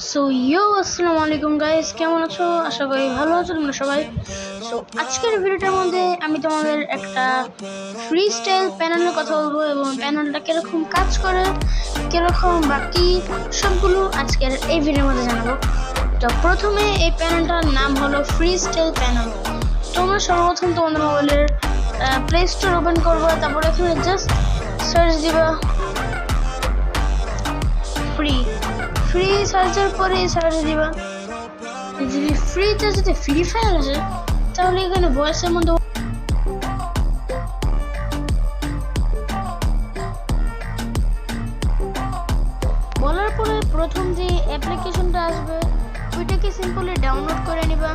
So আসসালামু আলাইকুম guys, কেমন আছো? আশা করি ভালো আছো তোমরা সবাই। সো আজকের ভিডিওটার মধ্যে আমি তোমাদের একটা ফ্রি স্টাইল প্যানেলের কথা বলবো এবং প্যানেলটা কিরকম কাজ করে, কিরকম বাকি সবগুলো আজকের এই ভিডিওর মধ্যে জানাবো। তো প্রথমে এই প্যানেলটার নাম হলো ফ্রি স্টাইল প্যানেল। তোমরা সর্বপ্রথম তোমাদের মোবাইলের প্লে স্টোর ওপেন করবে, তারপর এখানে জাস্ট সার্চ দিবা ফ্রি সার্চের পরে সার্চ দিবা। যদি ফ্রিতে যদি ফ্রি ফায়ার আছে তাহলে এখানে ভয়েসের মধ্যে বলার পরে প্রথম যে অ্যাপ্লিকেশনটা আসবে ওইটাকে সিম্পলি ডাউনলোড করে নিবা।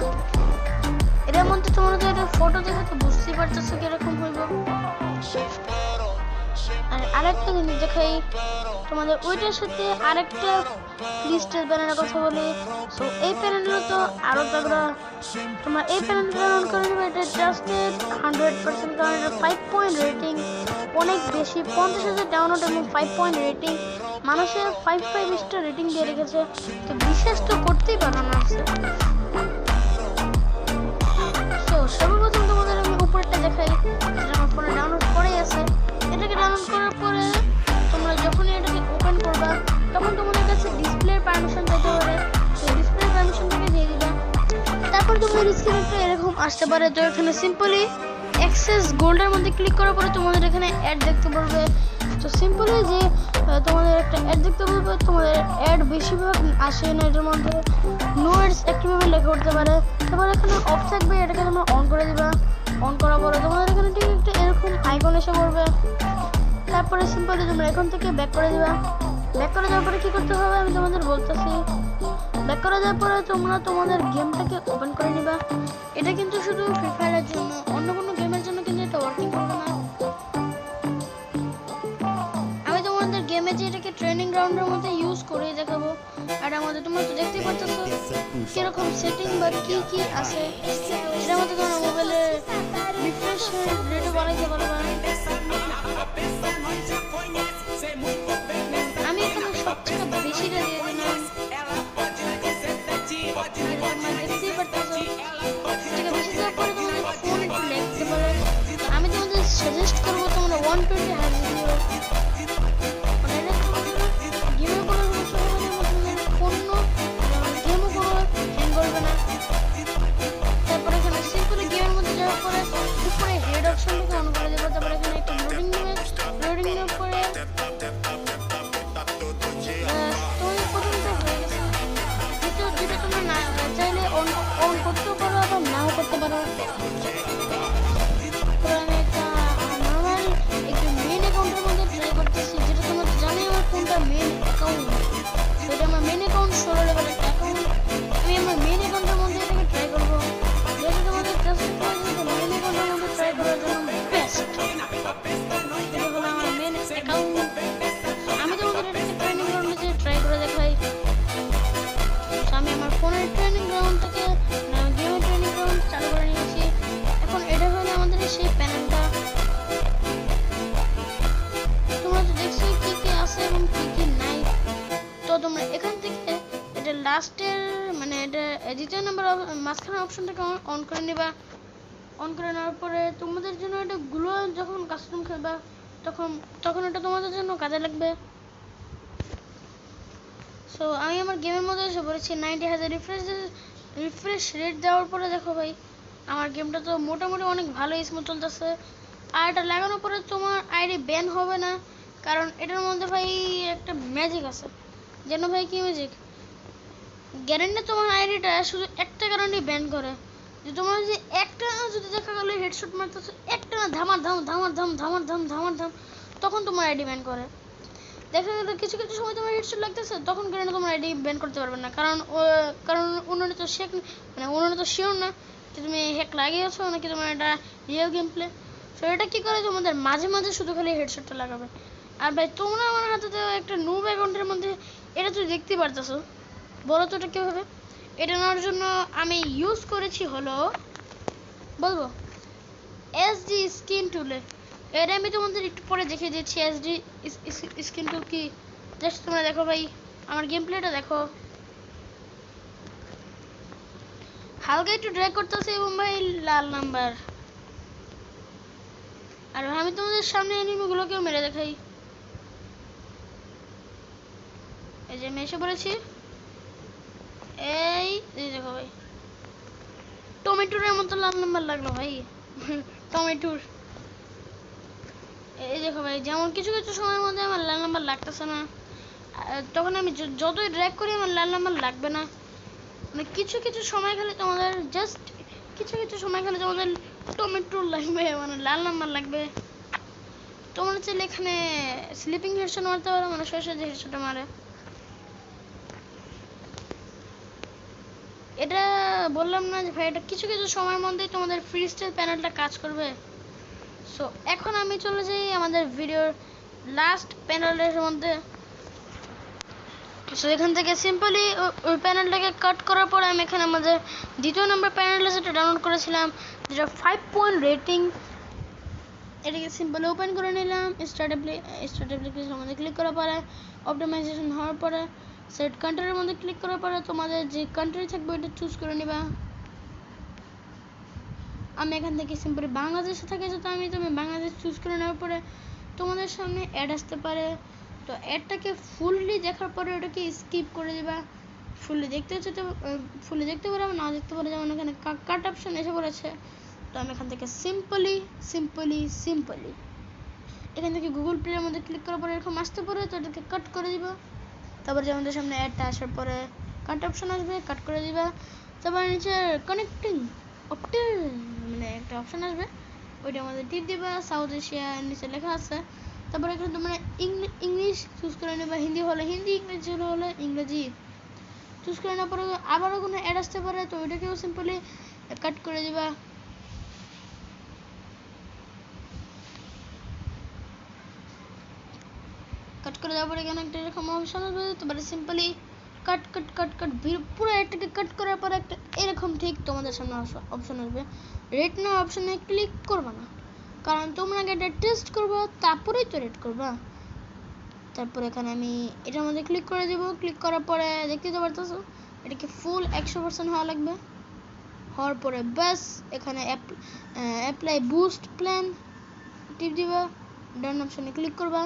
এর মধ্যে তোমরা তো এটা ফটো দেখে তো বুঝতেই পারতেছো কিরকম হইব। আর আরেকটা জিনিস দেখাই তোমাদের, ওইটার সাথে আরেকটা ফ্রি স্টাইল প্যানেলের কথা বলি। সো এই প্যানেলগুলো তো আরো তাগড়া। তোমরা এই প্যানেলটা ডাউনলোড করে নেবে। এটা জাস্ট 100%, কারণ এটা 5 পয়েন্ট রেটিং, অনেক বেশি, 50,000 ডাউনলোড এবং 5 পয়েন্ট রেটিং। মানুষের 5 স্টার রেটিং দিয়ে রেখেছে, তো বিশ্বাস তো করতেই পারো না। সো সর্বপ্রথম তোমাদের আমি উপরটা দেখাই, যেটা আমার ফোনে ডাউনলোড করেই আছে। এটাকে ডাউনলোড করার পরে তোমরা যখনই এটাকে ওপেন করবা তখন তোমাদের কাছে ডিসপ্লের পারমিশন চাইতে পারে। তো ডিসপ্লের পারমিশনটাকে দিয়ে দিবা। তারপর তোমাদের স্ক্রিনটা এরকম আসতে পারে। তো এখানে সিম্পলি অ্যাক্সেস গোল্ডের মধ্যে ক্লিক করার পরে তোমাদের এখানে অ্যাড দেখতে পারবে। তো সিম্পলি যে তোমাদের একটা অ্যাড দেখতে পারবে, তোমাদের অ্যাড বেশিরভাগ আসে না এটার মধ্যে। নো অ্যাডস অ্যাক্টিভেবল লেখা করতে পারে। তারপর এখানে অফ থাকবে, এটাকে তোমরা অন করে দিবা। অন করার পরে তোমাদের এখানে ঠিক একটা এরকম আইকন এসে পড়বে। তারপরে সিম্পলি তোমরা এখান থেকে ব্যাক করে দিবা। ব্যাক করে যাওয়ার পরে কি করতে হবে আমি তোমাদের বলতেছি। ব্যাক করে যাওয়ার পরে তোমরা তোমাদের গেমটাকে ওপেন করে নিবা। এটা কিন্তু শুধু ফ্রি ফায়ারের জন্য, অন্য কোনো গেমের জন্য কিন্তু এটা ওয়ার্কিং করবে না। আমি তোমাদের গেমে যে এটাকে ট্রেনিং গ্রাউন্ডের মধ্যে ইউজ করে দেখাবো। আর আমাদের তোমরা তো দেখতেই পাচ্ছো কিরকম সেটিং বা কি কি আছে। এটার মধ্যে তোমরা মোবাইলে রিফ্রেশ রেটও বাড়াইতে পারবা। আমি এখানে সবথেকে বেশিটা দিয়ে দিলাম। দেখতেই পারতেছো সবথেকে বেশি দেওয়ার পরে তোমাদের ফোন একটু লেগতে পারে। আমি তোমাদের সাজেস্ট করবো তোমরা 120 হার্জ দিও। গেমও কোনো সমস্যা হবে না, তোমাদের ফোনও গেমও কোনো হ্যাং করবে না। তারপরে এখানে সিম্পলি গেমের মধ্যে যাওয়ার পরে উপরে হেড অপশনটাকে অন করে দেবো। তারপরে এখানে একটা লোডিং নেবে। লোডিং নেওয়ার পরে তোমাদের প্রথমটা হয়ে গেছে। দ্বিতীয় যেটা তোমরা না চাইলে অন করতেও পারো আবার নাও করতে পারো। আমি একটা নর্মাল একটু মেন অ্যাকাউন্টের মধ্যে ট্রাই করতেছি, যেটা তোমরা জানি আমার ফোনটা মেন অ্যাকাউন্ট। এটা আমার মেন অ্যাকাউন্ট 16 লেভেলের অ্যাকাউন্ট। আমি আমার মেন অ্যাকাউন্টের মধ্যে এটাকে ট্রাই করবো, যেটা তোমাদের জাস্ট মেন অ্যাকাউন্টের মধ্যে ট্রাই করার জন্য বেস্ট। এটা হলো আমার মেন অ্যাকাউন্ট। আমি তোমাদের এটাকে ট্রেনিং গ্রাউন্ডে যে ট্রাই করে দেখাই। আমি আমার ফোনের ট্রেনিং গ্রাউন্ড থেকে গেমের ট্রেনিং গ্রাউন্ড চালু করে নিয়েছি। এখন এটা হলো আমাদের সেই প্যানেলটা। তোমরা তো দেখছো কি কি আছে এবং কি কি নাই। তো তোমরা এখান থেকে এটা লাস্টের মানে এটা দ্বিতীয় নাম্বার মাঝখানে অপশনটাকে অন করে নিবা। অন করে নেওয়ার পরে তোমাদের জন্য এটা গুলো যখন কাস্টম খেলবা তখন এটা তোমাদের জন্য কাজে লাগবে। সো আমি আমার গেমের মধ্যে এসে পড়েছি। 90,000 রিফ্রেশ রেট দেওয়ার পরে দেখো ভাই আমার গেমটা তো মোটামুটি অনেক ভালো স্মুথ চলতেছে। আর এটা লাগানোর পরে তোমার আইডি ব্যান হবে না, কারণ এটার মধ্যে ভাই একটা ম্যাজিক আছে। যেন ভাই কি ম্যাজিক, গ্যারেন্টি তোমার আইডিটা শুধু একটা কারণেই ব্যান করে, যে তোমার যে একটা যদি দেখা গেলো হেডশট মারতেছো একটা না ধামার ধাম ধামার ধাম ধামার ধাম ধামার ধাম, তখন তোমার আইডি ব্যান করে। দেখা গেল কিছু কিছু সময় তোমার হেডশট লাগতেছে, তখন গ্যারেন্টি তোমার আইডি ব্যান করতে পারবে না, কারণ উন্নয়ন তো উন্নয়ন তো শিওর না যে তুমি হ্যাক লাগিয়েছো নাকি তোমার এটা রিয়েল গেম প্লে। সো এটা কি করে তোমাদের মাঝে মাঝে শুধু খালি হেডশটটা লাগাবে। আর ভাই তোমরা আমার হাতে দেওয়া একটা নুব অ্যাকাউন্টের মধ্যে এটা তুমি দেখতে পারতেছো। বলো তো এটা কীভাবে। এটা নেওয়ার জন্য আমি ইউজ করেছি হলো বলবো এসডি স্কিন টুলে। এটা আমি তোমাদের একটু পরে দেখিয়ে দিচ্ছি এসডি স্কিন টুল কি। জাস্ট তোমরা দেখো ভাই আমার গেম প্লেটা দেখো। হালকা একটু ড্র্যাগ করতেছে এবং ভাই লাল নাম্বার। আর আমি তোমাদের সামনে এনিমিগুলোকেও মেরে দেখাই। এই যে আমি এসে পড়েছি। এই দেখো ভাই, টমেটোর মতো লাল নাম্বার লাগলো ভাই। টমেটোর। এই দেখো ভাই, যেমন কিছু কিছু সময়ের মধ্যে আমার লাল নাম্বার লাগতেছে না, তখন আমি যতই ড্র্যাগ করি আমার লাল নাম্বার লাগবে না। মানে কিছু কিছু সময় খেলে তোমাদের জাস্ট কিছু কিছু সময় খেলে তোমাদের টমেটো লাগবে, মানে লাল নাম্বার লাগবে। তোমরা চাইলে এখানে স্লিপিং হেডশট মারতে পারো, মানে সরাসরি যে হেডশটটা মারে। এটা বললাম না যে ভাই, এটা কিছু কিছু সময়ের মধ্যেই তোমাদের ফ্রি স্টাইল প্যানেলটা কাজ করবে। সো এখন আমি চলে যাই আমাদের ভিডিওর লাস্ট প্যানেলের মধ্যে। সো এখান থেকে সিম্পলি ওই প্যানেলটাকে কাট করার পর আমি এখানে আমাদের দ্বিতীয় নম্বর প্যানেলটা যেটা ডাউনলোড করেছিলাম, যেটা 5 পয়েন্ট রেটিং, এটাকে সিম্পলি ওপেন করে নিলাম। স্টার্ট অ্যাপ্লিকেশনের মধ্যে ক্লিক করার পরে অপটিমাইজেশন হওয়ার পরে সেট কান্ট্রির মধ্যে ক্লিক করার পরে তোমাদের যে কান্ট্রি থাকবে ওইটা চুজ করে নিবা। আমি এখান থেকে সিম্পলি বাংলাদেশে থাকে, যেহেতু তুমি বাংলাদেশ চুজ করে নেওয়ার পরে তোমাদের সামনে অ্যাড আসতে পারে। তো অ্যাডটাকে ফুললি দেখার পরে ওটাকে স্কিপ করে দিবা। ফুললি দেখতে হচ্ছে তো ফুললি দেখতে পারো, না দেখতে পারো, যেমন এখানে কাট অপশন এসে পড়েছে। তো আমি এখান থেকে সিম্পলি এখান থেকে গুগল প্লের মধ্যে ক্লিক করার পরে এরকম আসতে পারে, তো এটাকে কাট করে দিবা। তারপরে যেমন সামনে অ্যাডটা আসার পরে কাট অপশন আসবে, কাট করে দিবা। তারপরে নিচে কানেক্টিং মানে একটা অপশন আসবে, ওইটা আমাদের টিপ দিবা। সাউথ এশিয়া নিচে লেখা আছে। তারপরে এখানে তোমরা ইংলিশ চুজ করে নেবা, হিন্দি হলে হিন্দি, ইংরেজি হলে ইংরেজি চুজ করে নেওয়ার পরে আবারও কোনো অ্যাড আসতে পারে, তো ওইটাকেও সিম্পলি কাট করে দিবা। কাট করে দেওয়ার পরে এখানে একটা এরকম অপশন আসবে, তারপরে সিম্পলি কাট পুরো এটাকে কাট করার পরে একটা এরকম ঠিক তোমাদের সামনে অপশন আসবে। রেট নাও অপশনে ক্লিক করবা না, কারণ তোমরা এটা টেস্ট করবা, তারপরেই তো রেট করবা। তারপর এখানে আমি এটার মধ্যে ক্লিক করে দেবো। ক্লিক করার পরে দেখতে পারতেছো এটাকে ফুল 100% হওয়া লাগবে। হওয়ার পরে ব্যাস এখানে অ্যাপ্লাই বুস্ট প্ল্যান টিপ দিবা, ডান অপশনে ক্লিক করবা।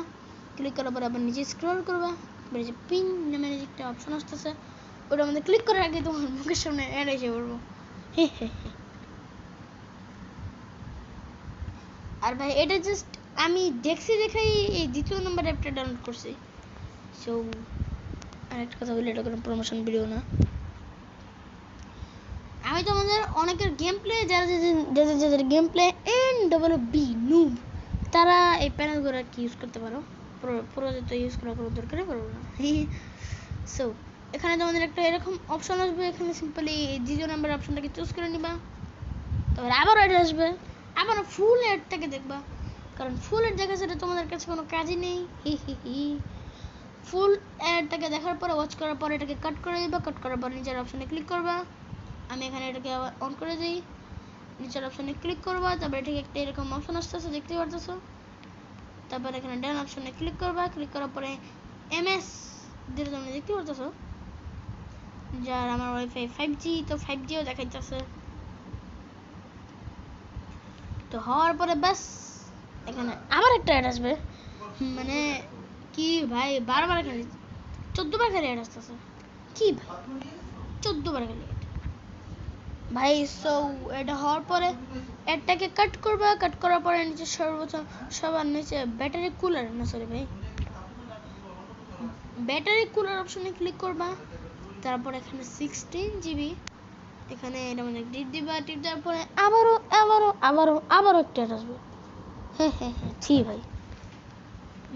ক্লিক করার পরে আবার নিচে স্ক্রল করবা, তারপরে যে পিন নামের একটা অপশন আসতেছে, ওটার মধ্যে ক্লিক করার আগে তোমার মুখের সামনে অ্যাড এসে পড়বো। আর ভাই এটা জাস্ট আমি দেখছি দেখাই এই দ্বিতীয় নম্বর অ্যাপটা ডাউনলোড করছি। সো আর একটা কথা বলি, এটা কোনো প্রমোশন ভিডিও না। আমি তোমাদের অনেকের গেম প্লে যাদের গেম প্লে NWB নুব, তারা এই প্যানেলগুলো কি ইউজ করতে পারো, প্রোজেক্ট ইউজ করার কোনো দরকারই পড়বে না। সো এখানে তোমাদের একটা এরকম অপশন আসবে, এখানে সিম্পলি দ্বিতীয় নাম্বার অপশনটাকে চুজ করে নিবা। তারপরে আবার অ্যাড আসবে, আবার ফুল অ্যাডটাকে দেখবা, কারণ ফুল অ্যাড দেখা সেটা তোমাদের কাছে কোনো কাজই নেই। ফুল অ্যাডটাকে দেখার পরে ওয়াচ করার পরে এটাকে কাট করে দিবা। কাট করার পর নিচের অপশনে ক্লিক করবা। আমি এখানে এটাকে আবার অন করে দিই, নিচের অপশনে ক্লিক করবা। তারপরে এটাকে একটা এরকম অপশন আসতেছে, দেখতে পারতেছো। তারপর এখানে ডান অপশনে ক্লিক করবা। ক্লিক করার পরে MS যেটা তোমরা দেখতে পারতেছো, যার আমার ওয়াইফাই 5G, তো 5Gও দেখাইতেছে। তো হওয়ার পরে ব্যাস এখানে আবার একটা অ্যাড আসবে, মানে কি ভাই বারবার খালি 14 বার খালি অ্যাড আসতেছে, কি ভাই 14 বার খালি ভাই। সো এটা হওয়ার পরে অ্যাডটাকে কাট করবা। কাট করার পরে নিচে সবার নিচে ব্যাটারি কুলার, না সরি ভাই, ব্যাটারি কুলার অপশনে ক্লিক করবা। তারপর এখানে 16GB, এখানে এটা মধ্যে টিপ দিবা। টিপ দেওয়ার পরে আবারও একটা অ্যাড আসবে। হ্যাঁ জি ভাই,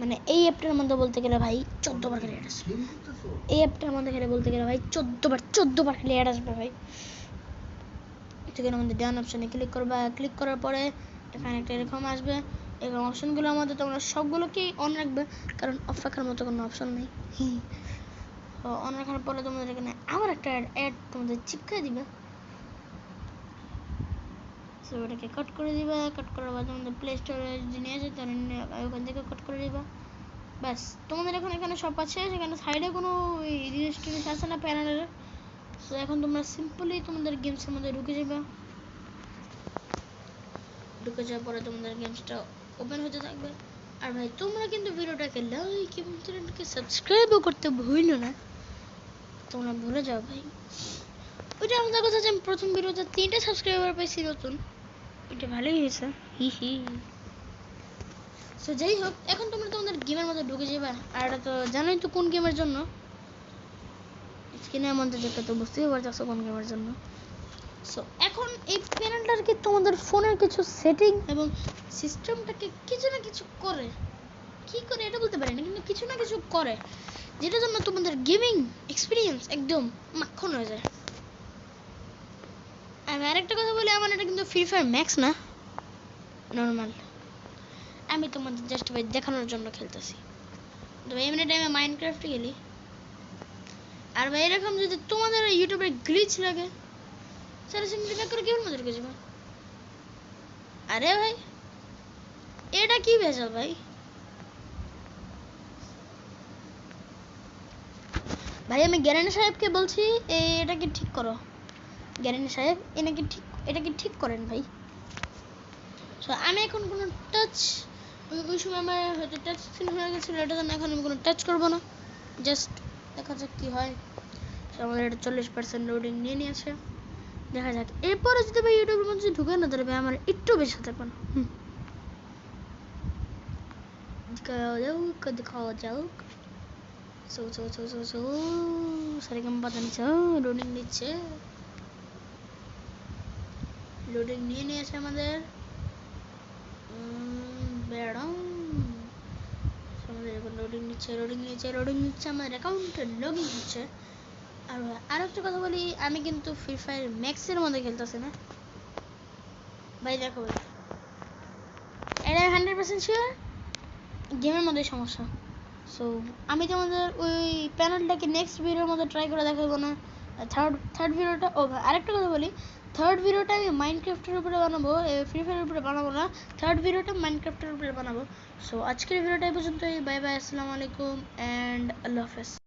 মানে এই অ্যাপটার মধ্যে বলতে গেলে ভাই 14 বার খালি অ্যাড আসবে। এই অ্যাপটার মধ্যে খেলে বলতে গেলে ভাই 14 বার খালি অ্যাড আসবে ভাই। সেখানে আমাদের ডান অপশনে ক্লিক করবা। ক্লিক করার পরে এখানে একটা এরকম আসবে। এরকম অপশনগুলোর মধ্যে তোমরা সবগুলোকেই অন রাখবে, কারণ অফ রাখার মতো কোনো অপশন নেই। অন রাখার পরে তোমাদের এখানে আবার একটা অ্যাড তোমাদের চিপকে দিবে। সো ওটাকে কাট করে দিবা। কাট করার পর তোমাদের প্লে স্টোরে যদি নিয়ে যায় তাহলে ওখান থেকে কাট করে দিবা। ব্যাস তোমাদের এখন এখানে সব আছে, সেখানে সাইডে কোনো জিনিস আছে না প্যানেলের। সো সো এখন তোমরা সিম্পলি তোমাদের গেমসের মধ্যে ঢুকে যাবে। ঢুকে যাওয়ার পরে তোমাদের গেমসটা ওপেন হতে থাকবে। আর ভাই তোমরা কিন্তু ভিডিওটাকে লাইক এবং চ্যানেলটাকে সাবস্ক্রাইবও করতে ভুলো না, তোমরা ভুলে যাও ভাই। ওইটা আমাদের কথা যে আমি প্রথম ভিডিওতে 3টা সাবস্ক্রাইবার পাইছি নতুন, এটা ভালোই হয়েছে, হি হি। সো যাই হোক, এখন তোমরা তোমাদের গেমের মধ্যে ঢুকে যাবে। আর এটা তো জানোই তো কোন গেমের জন্য, স্ক্রিনে মধ্যে যেটা তো বুঝতেই পারছো কোন গেমের জন্য। সো এখন এই প্যানেলটার কি তোমাদের ফোনের কিছু সেটিং এবং সিস্টেমটাকে কিছু না কিছু করে, কি করে এটা বলতে পারি না, কিন্তু কিছু না কিছু করে, যেটার জন্য তোমাদের গেমিং এক্সপিরিয়েন্স একদম মাখন হয়ে যায়। আমি আরেকটা কথা বলি, আমার এটা কিন্তু ফ্রি ফায়ার ম্যাক্স না, নর্মাল। আমি তোমাদের জাস্ট ভাই দেখানোর জন্য খেলতেছি। তো ভাই এমনি টাইমে মাইনক্রাফটে খেলি। আর ভাই এরকম যদি তোমাদের ইউটিউবে গ্লিচ লাগে, তাহলে সিম্পলি ব্যাক করে গেমের মধ্যে ঢুকে যাবে। আরে ভাই এটা কি ভেজাল ভাই? ভাই আমি গ্যারেন্টি সাহেবকে বলছি এটাকে ঠিক করো। গ্যারেন্টি সাহেব এটাকে ঠিক করেন ভাই। সো আমি এখন কোনো টাচ, ওই সময় আমার হয়তো টাচ স্ক্রিন হয়ে গেছিলো, এটা জন্য এখন আমি কোনো টাচ করবো না, জাস্ট দেখা যাক কি হয়। সো আমাদের এটা 40% লোডিং নিয়ে নিয়েছে, দেখা যাক। এরপরে যদি ভাই ইউটিউবের মধ্যে ঢুকে না, তাহলে ভাই আমার একটু বেশি হতে পারে। খাওয়া যাক। সারেগাম পাতা নিচ্ছে, লোডিং নিচ্ছে, লোডিং নিয়ে নিয়েছে আমাদের। আমাদের এখন লোডিং নিচ্ছে আমাদের অ্যাকাউন্টে লগইন হচ্ছে। আর একটা কথা বলি, আমি কিন্তু ফ্রি ফায়ার ম্যাক্সের মধ্যে খেলতেছি না ভাই। দেখো ভাই, এটা 100% শিওর গেমের মধ্যে সমস্যা। সো আমি তোমাদের ওই প্যানেলটাকে নেক্সট ভিডিওর মধ্যে ট্রাই করে দেখাবো না। থার্ড ভিডিওটা, ও আরেকটা কথা বলি, থার্ড ভিডিওটা আমি মাইনক্রাফটের উপরে বানাবো, ফ্রি ফায়ারের উপরে বানাবো না। থার্ড ভিডিওটা মাইনক্রাফটের উপরে বানাবো। সো আজকের ভিডিওটা এই পর্যন্তই। বাই বাই, আসসালামু আলাইকুম অ্যান্ড আল্লাহ হাফেজ।